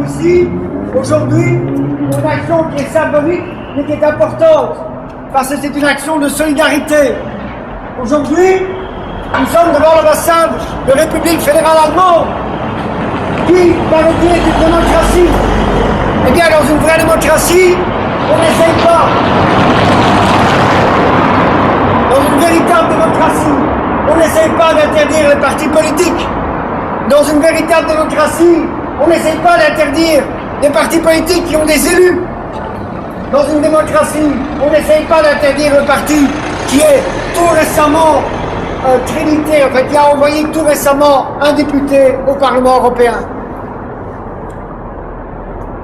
ici, aujourd'hui, une action qui est symbolique, mais qui est importante, parce que c'est une action de solidarité. Aujourd'hui, nous sommes devant l'ambassade de République fédérale allemande, qui, par le biais d'une démocratie, eh bien, dans une vraie démocratie, on n'essaye pas. Dans une véritable démocratie, on n'essaye pas d'interdire les partis politiques. Dans une véritable démocratie, on n'essaye pas d'interdire des partis politiques qui ont des élus. Dans une démocratie, on n'essaye pas d'interdire le parti qui est tout récemment crédité, en fait, qui a envoyé tout récemment un député au Parlement européen.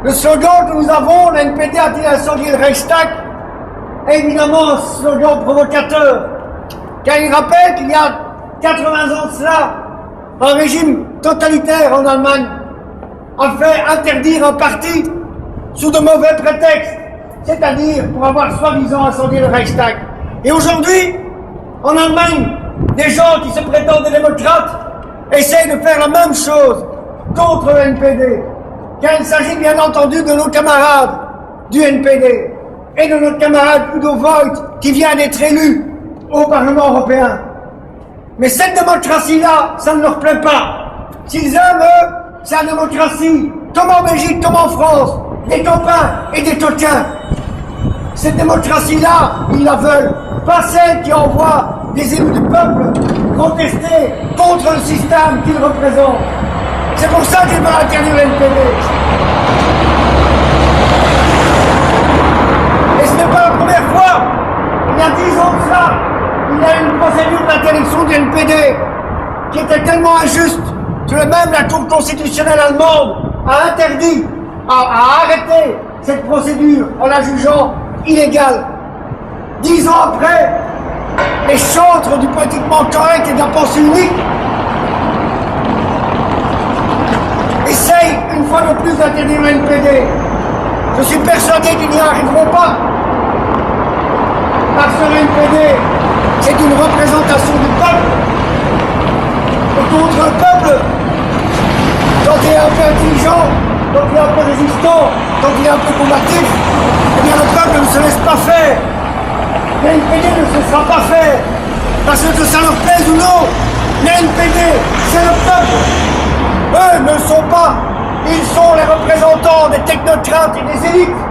Le slogan que nous avons, la NPD a-t-il incendié le Reichstag, est évidemment un slogan provocateur, car il rappelle qu'il y a 80 ans de cela, un régime totalitaire en Allemagne a fait interdire un parti sous de mauvais prétextes, c'est-à-dire pour avoir soi-disant incendié le Reichstag. Et aujourd'hui, en Allemagne, des gens qui se prétendent des démocrates essayent de faire la même chose contre le NPD, car il s'agit bien entendu de nos camarades du NPD et de notre camarade Udo Voigt qui vient d'être élu au Parlement européen. Mais cette démocratie-là, ça ne leur plaît pas. S'ils aiment, eux, c'est la démocratie, comme en Belgique, comme en France, des copains et des toquins. Cette démocratie-là, ils la veulent, pas celle qui envoie des élus du peuple protester contre le système qu'ils représentent. C'est pour ça qu'ils veulent interdire le NPD. Et ce n'est pas la première fois. Il y a 10 ans de cela, il y a une procédure d'interdiction du NPD qui était tellement injuste que même la Cour constitutionnelle allemande a interdit, a arrêté cette procédure en la jugeant illégale. 10 ans après, les chantres du politiquement correct et de la pensée unique essayent une fois de plus d'interdire le NPD. Je suis persuadé qu'ils n'y arriveront pas. Parce que le NPD, c'est une représentation du peuple. Et contre le peuple, quand il est un peu intelligent, quand il est un peu résistant, quand il est un peu combatif, eh bien le peuple ne se laisse pas faire. Le NPD ne se sera pas faire. Parce que ça leur plaise ou non, le NPD, c'est le peuple. Eux ne le sont pas. Ils sont les représentants des technocrates et des élites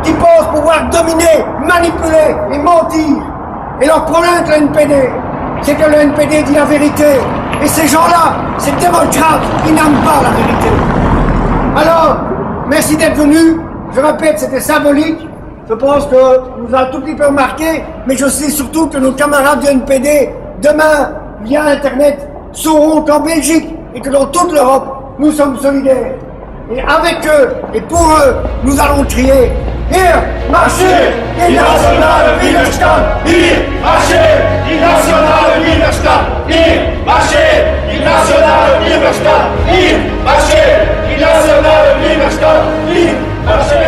qui pensent pouvoir dominer, manipuler et mentir. Et leur problème avec le NPD, c'est que le NPD dit la vérité. Et ces gens-là, ces démocrates, ils n'aiment pas la vérité. Alors, merci d'être venus. Je répète, c'était symbolique. Je pense que nous a un tout petit peu marqué, mais je sais surtout que nos camarades du NPD, demain, via Internet, sauront qu'en Belgique et que dans toute l'Europe, nous sommes solidaires. Et avec eux et pour eux, nous allons crier Hier, marchez, die nationale Widerstand! Hier, marchez, die nationale Widerstand! Hier, marchez, die nationale Widerstand! Hier, marchez, die nationale Widerstand! Hier, marchez!